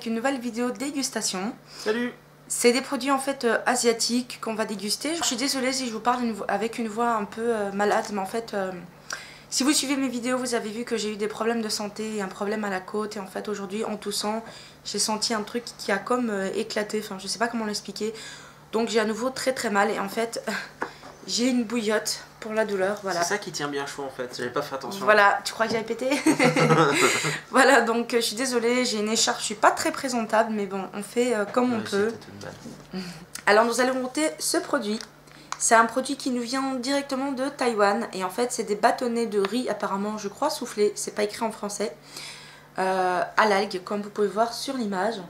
avec une nouvelle vidéo dégustation. Salut. C'est des produits en fait asiatiques qu'on va déguster. Je suis désolée si je vous parle avec une voix un peu malade, mais en fait si vous suivez mes vidéos, vous avez vu que j'ai eu des problèmes de santé et un problème à la côte. Et en fait aujourd'hui en toussant, j'ai senti un truc qui a comme éclaté, enfin je sais pas comment l'expliquer. Donc j'ai à nouveau très mal et en fait j'ai une bouillotte pour la douleur, voilà. C'est ça qui tient bien chaud en fait, j'avais pas fait attention. Voilà, tu crois que j'avais pété? Voilà, donc je suis désolée, j'ai une écharpe, je suis pas très présentable, mais bon, on fait comme on peut. Alors nous allons goûter ce produit. C'est un produit qui nous vient directement de Taïwan et en fait c'est des bâtonnets de riz apparemment, je crois soufflés, c'est pas écrit en français, à l'algue comme vous pouvez voir sur l'image.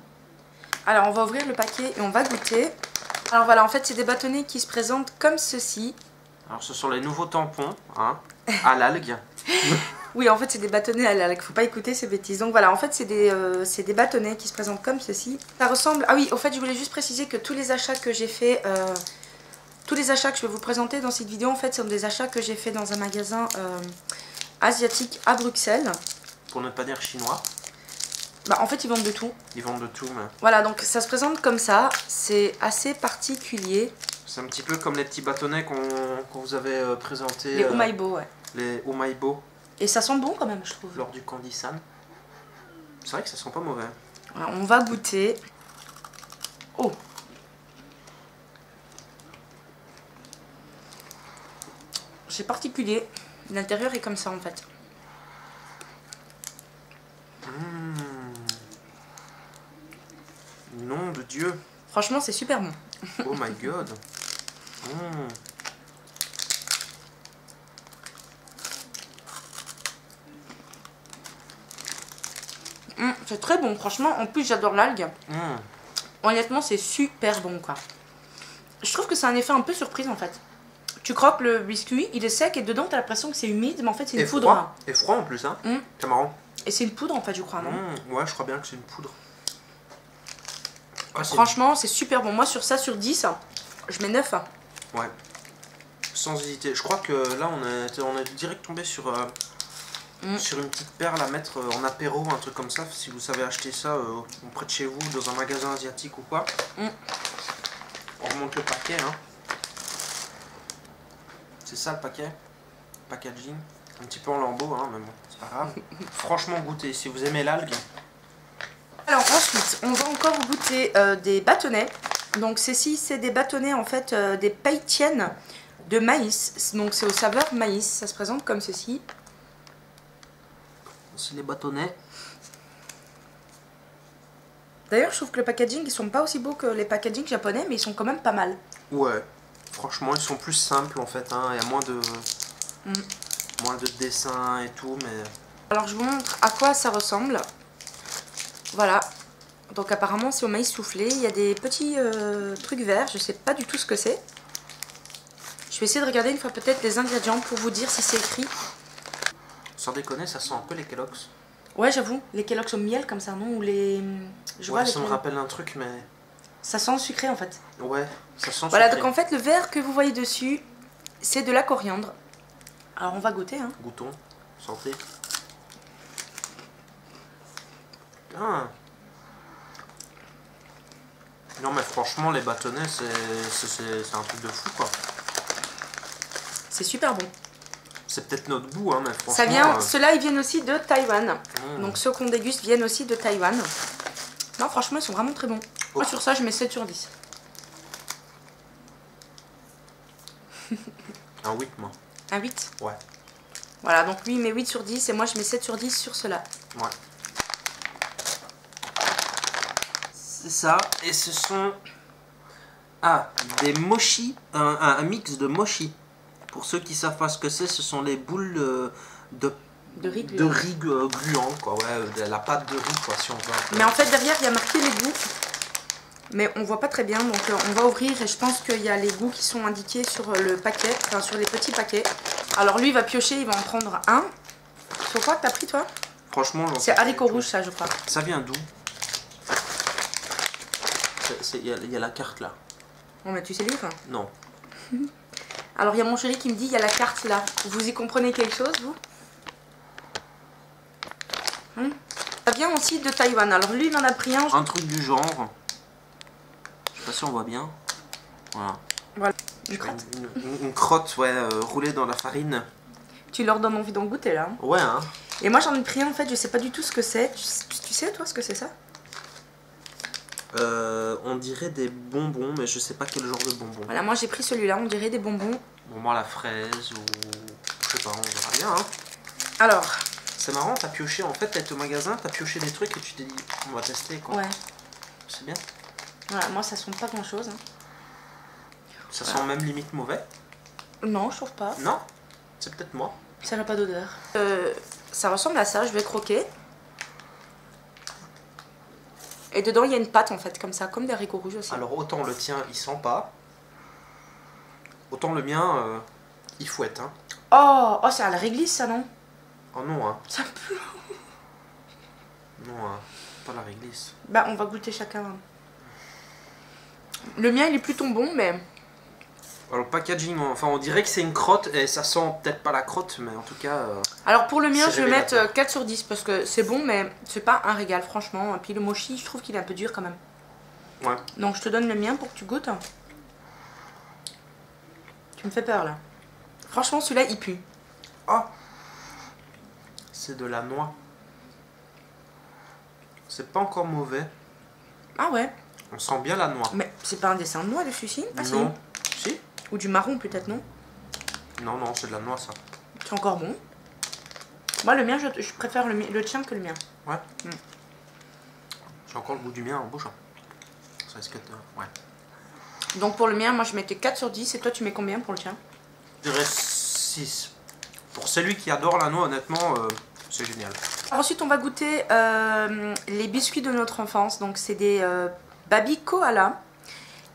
Alors on va ouvrir le paquet et on va goûter. Alors voilà, en fait c'est des bâtonnets qui se présentent comme ceci. Alors ce sont les nouveaux tampons, hein, à l'algue. Oui, en fait c'est des bâtonnets à l'algue, faut pas écouter ces bêtises. Donc voilà, en fait c'est des bâtonnets qui se présentent comme ceci. Ça ressemble... Ah oui, au fait je voulais juste préciser que tous les achats que j'ai fait... Tous les achats que je vais vous présenter dans cette vidéo, en fait, sont des achats que j'ai fait dans un magasin asiatique à Bruxelles. Pour ne pas dire chinois. Bah, en fait, ils vendent de tout. Ils vendent de tout, mais... Voilà, donc ça se présente comme ça. C'est assez particulier. C'est un petit peu comme les petits bâtonnets qu'on vous avait présentés. Les Umaibo, ouais. Les Umaibo. Et ça sent bon quand même, je trouve. Lors du Candysan. C'est vrai que ça sent pas mauvais. Voilà, on va goûter. Oh! C'est particulier. L'intérieur est comme ça en fait. Nom de Dieu. Franchement, c'est super bon. Oh my god. C'est très bon, franchement. En plus, j'adore l'algue. Honnêtement, c'est super bon quoi. Je trouve que c'est un effet un peu surprise en fait. Tu croques le biscuit, il est sec et dedans t'as l'impression que c'est humide, mais en fait c'est une poudre. Froid. Et froid en plus, hein. C'est marrant. Et c'est une poudre en fait, je crois, non? Ouais, je crois bien que c'est une poudre. Ah, franchement, c'est super bon. Moi, sur ça, sur 10, je mets 9. Ouais. Sans hésiter. Je crois que là, on est direct tombé sur, sur une petite perle à mettre en apéro, un truc comme ça. Si vous savez acheter ça près de chez vous, dans un magasin asiatique ou quoi. On remonte le paquet, hein. C'est ça le paquet. Packaging. Un petit peu en lambeaux, hein, mais bon, c'est pas grave. Franchement, goûtez. Si vous aimez l'algue. Alors ensuite, on va encore goûter des bâtonnets. Donc ceci, c'est des bâtonnets en fait, des païtiennes de maïs. Donc c'est aux saveurs maïs. Ça se présente comme ceci. C'est les bâtonnets. D'ailleurs, je trouve que le packaging, ils sont pas aussi beaux que les packaging japonais, mais ils sont quand même pas mal. Ouais. Franchement, ils sont plus simples en fait, hein. Il y a moins de dessins et tout, mais... Alors je vous montre à quoi ça ressemble. Voilà. Donc apparemment c'est au maïs soufflé. Il y a des petits trucs verts, je sais pas du tout ce que c'est. Je vais essayer de regarder une fois peut-être les ingrédients pour vous dire si c'est écrit. Sans déconner, ça sent un peu les Kellogg's. Ouais, j'avoue, les Kellogg's au miel comme ça, non? Ou les... Ouais, ça me rappelle un truc, mais... Ça sent sucré en fait. Ouais, ça sent voilà, sucré. donc en fait le vert que vous voyez dessus, c'est de la coriandre. Alors on va goûter, hein. Goûtons, santé. Ah. Non mais franchement, les bâtonnets, c'est un truc de fou quoi. C'est super bon. C'est peut-être notre goût, hein, mais franchement... Ça vient, ceux-là ils viennent aussi de Taïwan. Donc ceux qu'on déguste viennent aussi de Taïwan. Non, franchement ils sont vraiment très bons. Moi sur ça je mets 7 sur 10. Un 8 moi. Un 8? Ouais. Voilà, donc lui il met 8 sur 10 et moi je mets 7 sur 10 sur cela. Ouais. C'est ça, et ce sont... Ah, des mochi, un mix de mochi. Pour ceux qui savent pas ce que c'est, ce sont les boules de riz gluant, quoi. Ouais, de la pâte de riz, quoi, si on veut. Mais en fait derrière il y a marqué les goûts. Mais on voit pas très bien, donc on va ouvrir et je pense qu'il y a les goûts qui sont indiqués sur le paquet, enfin sur les petits paquets. Alors lui il va piocher, il va en prendre un. Sur quoi que t'as pris toi? Franchement, c'est haricot rouge ça je crois. Ça vient d'où? Il y a la carte là. Bon mais tu sais lire? Non. Alors il y a mon chéri qui me dit il y a la carte là. Vous y comprenez quelque chose vous? Ça vient aussi de Taïwan. Alors lui, il en a pris un. Un truc du genre. Je sais pas si on voit bien. Voilà. Voilà. Une crotte. Une crotte, ouais, roulée dans la farine. Tu leur donnes envie d'en goûter là. Ouais, hein. Et moi j'en ai pris un en fait, je sais pas du tout ce que c'est. Tu sais toi ce que c'est ça? On dirait des bonbons, mais je sais pas quel genre de bonbons. Voilà, moi j'ai pris celui-là, on dirait des bonbons. Bonbons à la fraise ou... Je sais pas, on verra bien, hein. Alors... C'est marrant, t'as pioché, en fait, t'as été au magasin, t'as pioché des trucs et tu t'es dit, on va tester, quoi. Ouais. C'est bien. Voilà, moi ça sent pas grand-chose. Hein. Ça sent même limite mauvais. Non, je trouve pas. Non, c'est peut-être moi. Ça n'a pas d'odeur. Ça ressemble à ça, je vais croquer. Et dedans, il y a une pâte en fait, comme ça, comme des haricots rouges aussi. Alors autant le tien, il sent pas. Autant le mien, il fouette. Hein. Oh, c'est à la réglisse ça, non? Oh non, hein. Ça pue. Non, hein. Pas la réglisse. Bah, on va goûter chacun. Le mien, il est plutôt bon, mais... Alors le packaging, enfin on dirait que c'est une crotte et ça sent peut-être pas la crotte, mais en tout cas... Alors pour le mien, je vais mettre 4 sur 10 parce que c'est bon, mais c'est pas un régal, franchement. Et puis le mochi, je trouve qu'il est un peu dur quand même. Ouais. Donc je te donne le mien pour que tu goûtes. Tu me fais peur là. Franchement, celui-là, il pue. Oh, c'est de la noix. C'est pas encore mauvais. Ah ouais. On sent bien la noix. Mais c'est pas un dessin de noix dessus-ci? Ah si. Non. Si? Ou du marron peut-être, non? Non, non, c'est de la noix ça. C'est encore bon. Moi, le mien, je préfère le tien que le mien. Ouais. J'ai encore le goût du mien en bouche. Ça risque de... Ouais. Donc pour le mien, moi je mettais 4 sur 10. Et toi, tu mets combien pour le tien? Je dirais 6. Pour celui qui adore la noix, honnêtement, c'est génial. Ensuite, on va goûter les biscuits de notre enfance. Donc c'est des Baby Koala.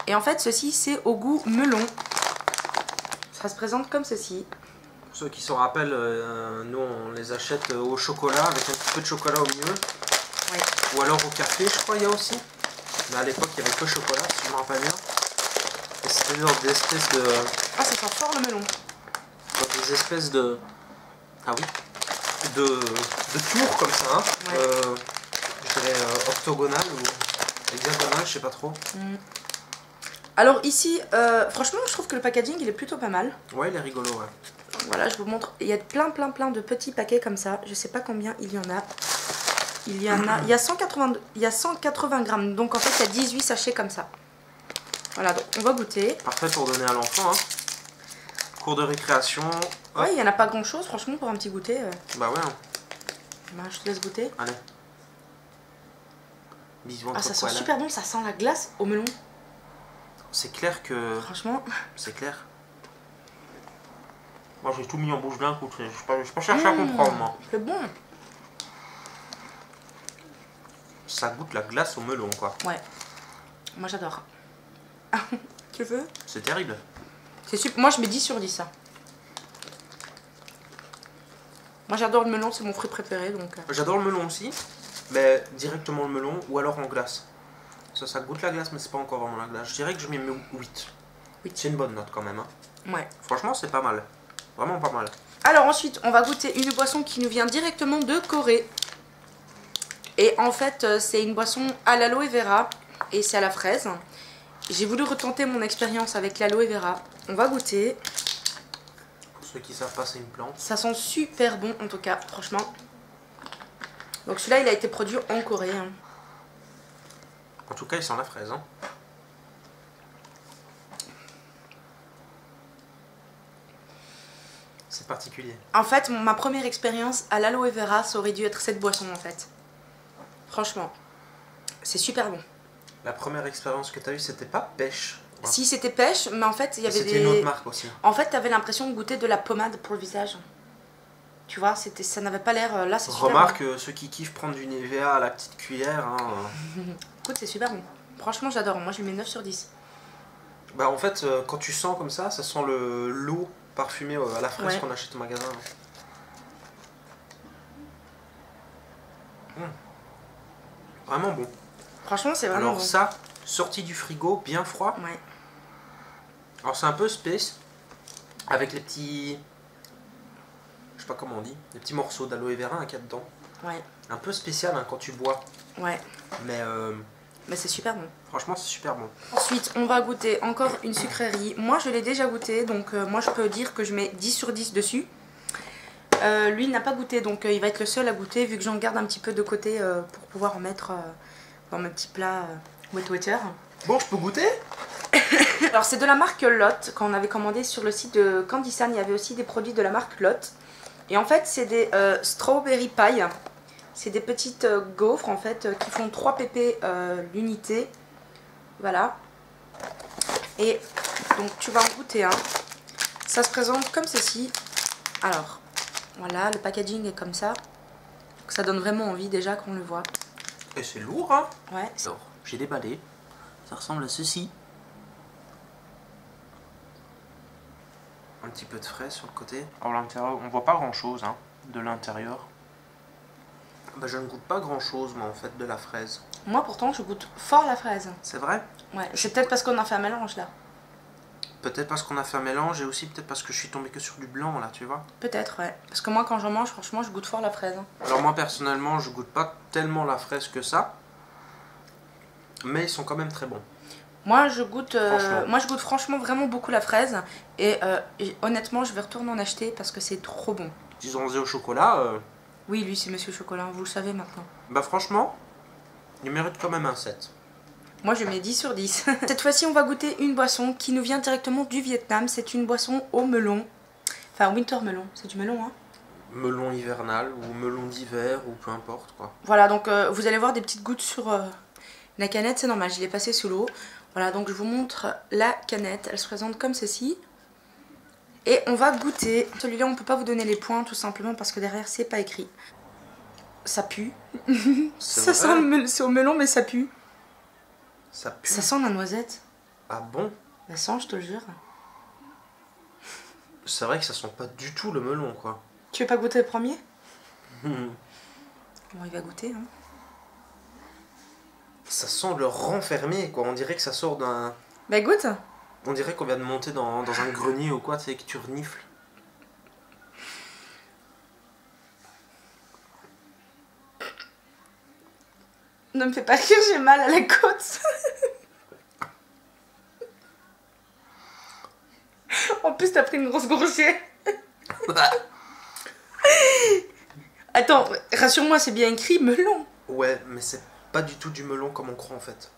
Et en fait, ceci, c'est au goût melon. Ça se présente comme ceci. Pour ceux qui s'en rappellent, nous on les achète au chocolat avec un petit peu de chocolat au milieu. Ouais. Ou alors au café, je crois, il y a aussi. Mais à l'époque, il n'y avait que chocolat, si je me rappelle bien. Et c'était dans des espèces de... Ah, ça sent fort le melon. Dans des espèces de... Ah oui. De tours comme ça, hein. Ouais. Je dirais octogonal ou hexagonal, je sais pas trop. Alors ici, franchement, je trouve que le packaging, il est plutôt pas mal. Ouais, il est rigolo, ouais. Voilà, je vous montre. Il y a plein de petits paquets comme ça. Je sais pas combien il y en a. Il y a 180 grammes. Donc en fait, il y a 18 sachets comme ça. Voilà, donc on va goûter. Parfait pour donner à l'enfant, hein. Cours de récréation. Ouais, il n'y en a pas grand chose, franchement, pour un petit goûter. Bah ouais. Bah, je te laisse goûter. Allez. Bisous entre Ah, ça sent poils. super bon, ça sent la glace au melon. C'est clair que... Franchement. C'est clair. Moi j'ai tout mis en bouche d'un coup, je ne pas chercher à comprendre moi. C'est bon. Ça goûte la glace au melon quoi. Ouais. Moi j'adore. Tu veux? C'est terrible. C'est super. Moi je mets 10 sur 10 ça. Moi j'adore le melon, c'est mon fruit préféré donc. J'adore le melon aussi, mais directement le melon ou alors en glace. Ça goûte la glace mais c'est pas encore vraiment la glace. Je dirais que je mets 8. C'est une bonne note quand même. Hein. Ouais. Franchement c'est pas mal. Vraiment pas mal. Alors ensuite on va goûter une boisson qui nous vient directement de Corée. Et en fait c'est une boisson à l'aloe vera et c'est à la fraise. J'ai voulu retenter mon expérience avec l'aloe vera. On va goûter. Pour ceux qui savent pas c'est une plante. Ça sent super bon en tout cas, franchement. Donc celui-là il a été produit en Corée. Hein. En tout cas il sent la fraise. Hein. C'est particulier. En fait, ma première expérience à l'aloe vera, ça aurait dû être cette boisson en fait. Franchement, c'est super bon. La première expérience que tu as eue, c'était pas pêche. Ouais. Si, c'était pêche, mais en fait, il y avait des... C'était une autre marque aussi. En fait, tu avais l'impression de goûter de la pommade pour le visage. Tu vois, ça n'avait pas l'air... Là, c'est super Remarque, bon. ceux qui kiffent prendre du Nivea à la petite cuillère... Hein, Écoute, c'est super bon. Franchement, j'adore. Moi, je lui mets 9 sur 10. Bah, en fait, quand tu sens comme ça sent l'eau parfumée à la fraise qu'on achète au magasin. Vraiment bon. Franchement, c'est vraiment Alors bon. ça, sorti du frigo, bien froid. Ouais. Alors c'est un peu space, avec les petits... Je sais pas comment on dit, les petits morceaux d'aloe vera qu'il y a dedans. Ouais. Un peu spécial hein, quand tu bois. Ouais. Mais c'est super bon. Franchement, c'est super bon. Ensuite, on va goûter encore une sucrerie. Moi, je l'ai déjà goûté, donc moi, je peux dire que je mets 10 sur 10 dessus. Lui, il n'a pas goûté, donc il va être le seul à goûter, vu que j'en garde un petit peu de côté pour pouvoir en mettre dans mes petits plats Wet Wetter. Bon, je peux goûter? Alors, c'est de la marque Lot. Quand on avait commandé sur le site de Candy San, il y avait aussi des produits de la marque Lot. Et en fait, c'est des strawberry pie. C'est des petites gaufres en fait qui font 3 pp l'unité. Voilà. Et donc tu vas en goûter un. Ça se présente comme ceci. Alors, voilà, le packaging est comme ça. Donc ça donne vraiment envie déjà quand on le voit. Et c'est lourd hein. Ouais. Alors, j'ai déballé. Ça ressemble à ceci. Un petit peu de frais sur le côté. Alors l'intérieur, on voit pas grand chose hein, de l'intérieur. Bah, je ne goûte pas grand chose moi en fait de la fraise. Moi pourtant je goûte fort la fraise. C'est vrai? Ouais, c'est peut-être parce qu'on a fait un mélange là. Peut-être parce qu'on a fait un mélange et aussi peut-être parce que je suis tombé que sur du blanc là, tu vois. Peut-être ouais. Parce que moi quand j'en mange franchement je goûte fort la fraise. Alors moi personnellement je goûte pas tellement la fraise que ça. Mais ils sont quand même très bons. Moi je goûte franchement vraiment beaucoup la fraise. Et honnêtement je vais retourner en acheter parce que c'est trop bon. Disons au chocolat. Oui lui c'est Monsieur Chocolat, vous le savez maintenant. Bah franchement, il mérite quand même un 7. Moi je mets 10 sur 10. Cette fois-ci on va goûter une boisson qui nous vient directement du Vietnam. C'est une boisson au melon. Enfin winter melon, c'est du melon hein. Melon hivernal ou melon d'hiver ou peu importe quoi. Voilà donc vous allez voir des petites gouttes sur la canette, c'est normal, je l'ai passée sous l'eau. Voilà donc je vous montre la canette, elle se présente comme ceci. Et on va goûter. Celui-là on peut pas vous donner les points tout simplement parce que derrière c'est pas écrit. Ça pue. Ça sent c'est au melon mais ça pue. Ça pue. Ça sent la noisette. Ah bon? Ça sent, je te le jure. C'est vrai que ça sent pas du tout le melon quoi. Tu veux pas goûter le premier? Bon il va goûter hein. Ça sent le renfermé quoi, on dirait que ça sort d'un... Bah goûte. On dirait qu'on vient de monter dans un grenier ou quoi, tu sais, que tu renifles. Ne me fais pas rire, j'ai mal à la côte. En plus t'as pris une grosse gorgée. Attends, rassure-moi, c'est bien écrit melon. Ouais, mais c'est pas du tout du melon comme on croit en fait.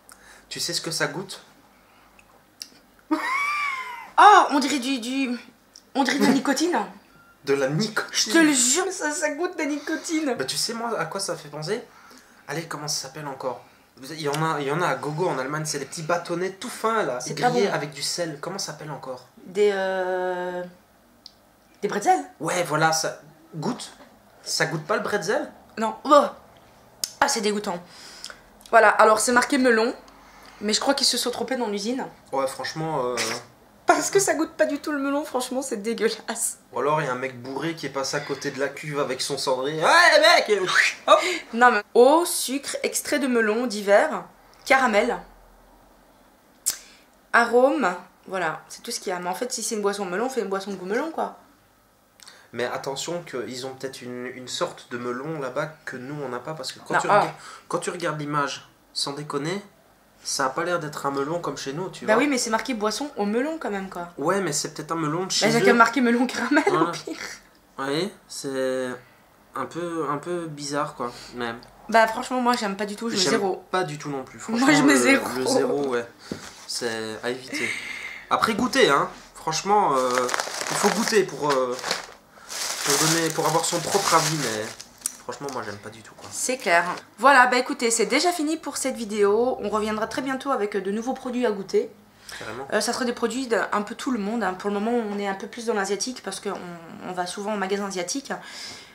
Tu sais ce que ça goûte? Oh, on dirait on dirait de la nicotine. De la nicotine. Je te le jure, ça goûte de la nicotine. Bah tu sais moi à quoi ça fait penser? Allez, comment ça s'appelle encore? Il y en a à gogo en Allemagne, c'est des petits bâtonnets tout fins là, grillés bon. Avec du sel. Comment ça s'appelle encore? Des bretzels? Ouais, voilà, ça goûte. Ça goûte pas le bretzel? Non. Oh. Ah, c'est dégoûtant. Voilà, alors c'est marqué melon, mais je crois qu'ils se sont trompés dans l'usine. Ouais, franchement... Parce que ça goûte pas du tout le melon, franchement, c'est dégueulasse. Ou alors il y a un mec bourré qui est passé à côté de la cuve avec son cendrier. Ouais, mec! Hop. Non, mais eau, sucre, extrait de melon d'hiver, caramel, arôme, voilà, c'est tout ce qu'il y a. Mais en fait, si c'est une boisson melon, on fait une boisson de goût melon, quoi. Mais attention qu'ils ont peut-être une sorte de melon là-bas que nous on n'a pas parce que quand tu regardes l'image, sans déconner, ça a pas l'air d'être un melon comme chez nous, tu vois. Bah oui, mais c'est marqué boisson au melon quand même quoi. Ouais, mais c'est peut-être un melon de chez eux. Bah j'ai marqué melon caramel ouais. Au pire. Ouais, c'est un peu bizarre quoi, même. Bah franchement moi j'aime pas du tout, je mets 0. Pas du tout non plus, franchement. Moi je mets 0. Le 0, ouais, c'est à éviter. Après goûter, hein, franchement, il faut goûter pour avoir son propre avis, mais franchement moi j'aime pas du tout quoi. C'est clair. Voilà, bah écoutez, c'est déjà fini pour cette vidéo. On reviendra très bientôt avec de nouveaux produits à goûter. Carrément. Ça sera des produits d'un peu tout le monde. Hein. Pour le moment on est un peu plus dans l'asiatique parce qu'on va souvent au magasin asiatique.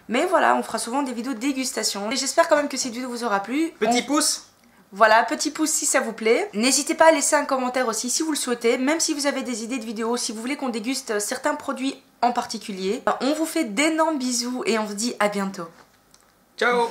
Mais voilà, on fera souvent des vidéos de dégustation. Et j'espère quand même que cette vidéo vous aura plu. Petit pouce. Voilà, petit pouce si ça vous plaît. N'hésitez pas à laisser un commentaire aussi si vous le souhaitez. Même si vous avez des idées de vidéos, si vous voulez qu'on déguste certains produits en particulier. On vous fait d'énormes bisous et on vous dit à bientôt. Ciao.